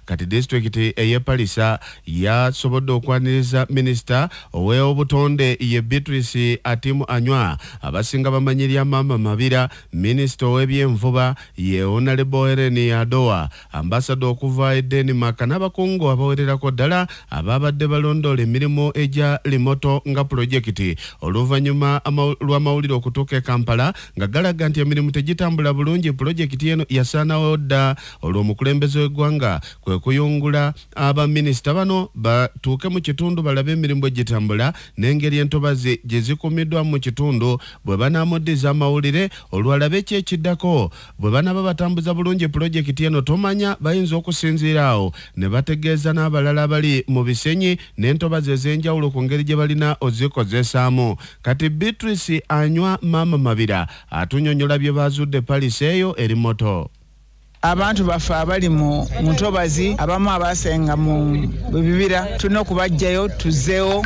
kati district eye Palisa yasobodde okwaniriza minister ow'obutonde ye Beatrice Atimu Anywa abasinga bamanyirya Mama Mabira, minister ow'ebyenvuba ye Honorable Helen Adowa, ambassador okuva Eden Maka n'abakungu abawererako ddala ababadde balondola emirimu eja limoto nga projekiti oluvannyuma lw'amawulire okutuuka e Kampala nga galaga nti emirimu tegitambula bulungi. Projekiti eno yasaanawo dda olw'omukulembeze w'eggwanga kwe kuyungula abaminisita bano batuuke mu kitundu balabe emirimu egitambula n'engeri entobazi gye zikumiddwa mu kitundu bwe banaamuddiza amawulire olwalabe ekyekiddako bwe banaba batambuza bulungi projekiti eno tomanya bayinza okusinziira awo ne bategeeza n'abalala bali mu bisenyi n'entobazi ez'enjawulo ku ngeri gye balina ozikozesaamu. Kati Beatrice Anywa Mama Mabira atunyonyola bye bazudde Palisa eyo eri moto. Abantu bafa abali mu ntobazi abamu abasenga mu bibira tulina okubajjayo tuzzeewo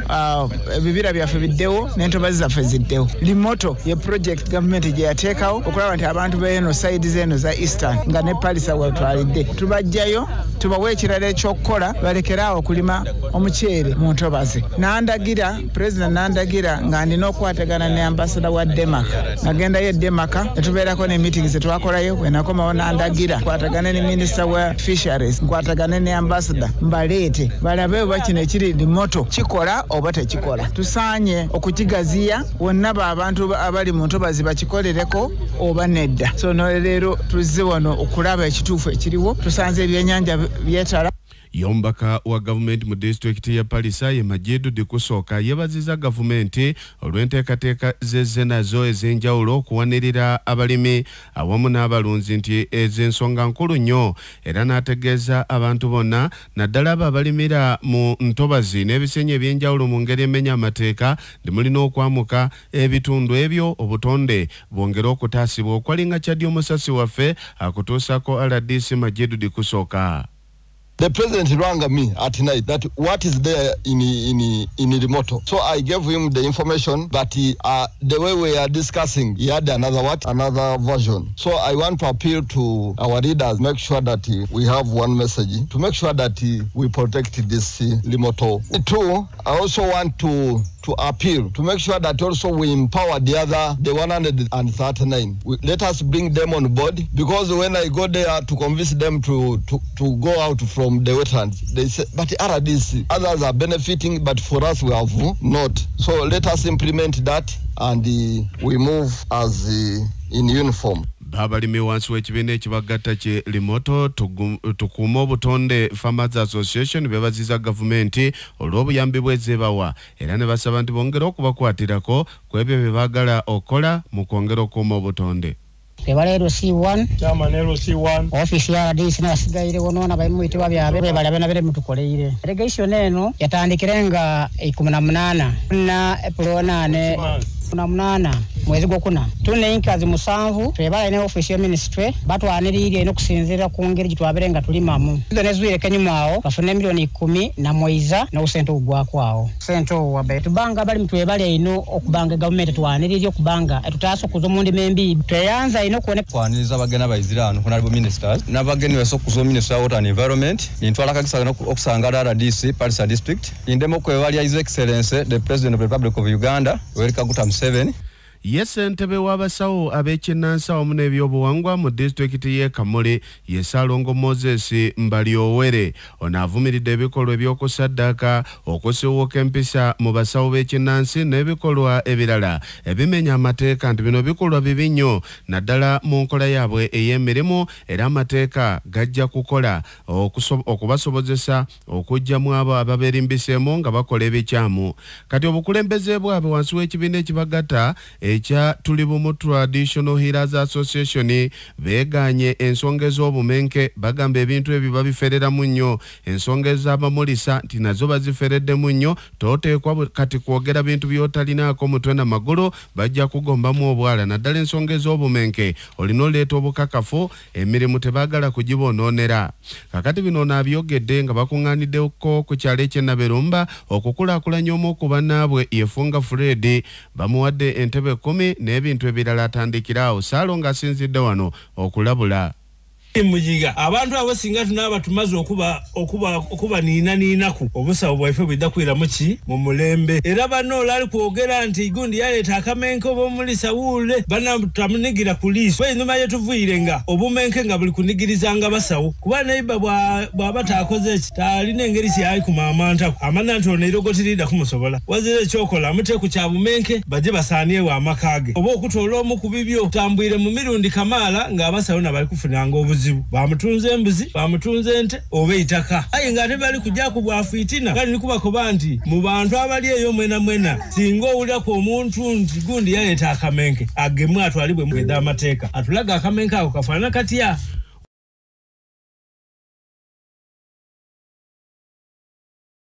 ebibira byaffe biddewo n'entobazi zaffe ziddewo. Limoto ye project government gye yateekawo okulaba nti abantu b'eno side z'eno za Eastern nga ne Palisa wetwalidde tubajjayo tubawe ekirala ekyokukola balekeraawo okulima omuceere mu ntobazi. Nandagira president nandagira nga ndina okukwatagana ne ambassador wa Denmark nagendayo e Denmark ne tubeerako ne meetings ze twakolayo bwe nakomawo nandagira kwatagane ne minister wa fisheries kwatagane ne ambassador mbaleete balabe oba kino ekiri limoto kikola oba tekikola. Tusaanye okukigaziya wonna abantu abali mu ntobazi bakikolereko oba nedda. So leero tuzze wano okulaba ekituufu ekiriwo tusanze ebyennyanja byetala. Yombaka wa government mu district ya Palisa ye Majedu Dikusooka yebaziza government olw'enteekateeka zezze nazo ez'enjawulo okuwanirira abalimi awamu n'abalunzi nti ez'ensonga nkulu nnyo era n'ategeeza abantu bonna naddala abo abalimira mu ntobazi n'ebisenyi eby'enjawulo mu ngeri emenya amateeka ndi mulina okwamuka ebitundu ebyo obutonde bwongera okutaasibwa okwalinga kyaddi omusasi waffe akutuusako RDC Majedu Dikusooka. The president rang me at night that what is there in Limoto. So I gave him the information, but the way we are discussing, he had another version. So I want to appeal to our leaders, make sure that we have one message to make sure that we protect this Limoto. Two, I also want to appeal to make sure that also we empower the 139. Let us bring them on board, because when I go there to convince them to go out from the wetlands, they say, but RDC, others are benefiting, but for us we have not. So let us implement that and we move as in uniform. Babalimi wansi w'ekibiina ekibagatta kye Limoto tukuuma obutonde Farmers Association bebaziza gavumenti olw'obuyambi bw'ezeebawa era ne basaba nti bongera okubakwatirako ku ebyo bye baagala okukola mu kwongera okuuma obutonde. Tebale LC1 chairman LC1 office ya RDC nasigaire wonona bali mu bitwa byabe bali bere mutukoleire irrigation eno yatandikirenga 18 na April 8 kuna munana mwezi gwokuna tune inkazi musanvu twebala ne office ya ministry batwanirire no kusinzira ku ngeri gitwaberenga tulimamu nezwire kanyumaawo bafune milioni 10 na moiza na usento ugwakwao sento wabe tubanga bali mtwebale ino okubanga government twanirire okubanga tutaso kuzomundi membi tweyanza ino kuone kwaniriza bagena bayizirano honorable ministers nabageni weso kuzo minister water and environment intwala kakisanga okusanga RDC Palisa district indemo kwebali his excellency the president of the Republic of Uganda welcome to 7. Yes, ntebe w'abasawo ab'ekinnansi awamu n'ebyobuwangwa mu disitulikiti y'e Kamuli ye Ssaalongo Moses Mbalyowere ono avumiridde ebikolwa eby'okusaddaaka okusiiwuuka empisa mu basawo b'ekinnansi n'ebikolwa ebirala ebimenya amateeka nti bino bikolwa bibi nnyo naddala mu nkola yaabwe ey'emirimu era amateeka gajja kukola okubasobozesa okuggyamu abo ababeerimbiseemu nga bakola ebikyamu. Kati obukulembeze bwabwe wansi w'ekibiina ekibagatta ekya Tulibumu Traditional Healers Association beganye ensonga ez'obumenke bagamba ebintu ebyo babifereramu nnyo ensonga ez'abamulisa nti nazo bazifereddemu nnyo toteekwa kati kwogera bintu by'otalinaako mutwe na magulu bajja kugombamu obwala naddala ensonga ez'obumenke olina oleeta obukakafu emirimu tebaagala kugibonoonera. Kakati bino n'abyogedde nga bakuŋŋaaniddeko ku kyalo eky'e Naberumba okukulaakulanya omu ku bannaabwe Yefunga Fred bamuwadde entebe 10 n'ebintu ebirala atandikiraawo Ssaalongo asinzidde wano okulabula. mujiga abantu abo singa tunaba tumaze okuba ninaku obusawo bwaife bwidakwira muki mu mulembe era bano lali kwogera nti gundi yaleta akamenke obomulisa wule bana tamunigira kulisi we nyuma yetuvuirenga obumenke nga buli kunigirizanga basawo kuba neiba bwabata akoze eki talina engeri kyayi kumamanta amana nti ono irogotirida kumusobola wazire ekyokola mute ku kyabumenke baje basaaniye wa makage oba okutoola omu ku bibyo tambwire mu mirundi kamaala ng'abasawo nabali kufunanga obuzibu bamutunze embuzi bamutunze ente oba eitaka aye nga ate bali kujja ku bwafu itina kali nikubakoba nti mu bantu abali eyo mwena singa owulira ku omuntu nti gundi yaleeta akamenke agemwe atwalibwe mu amateeka atulaga akamenke ako kafaanana katya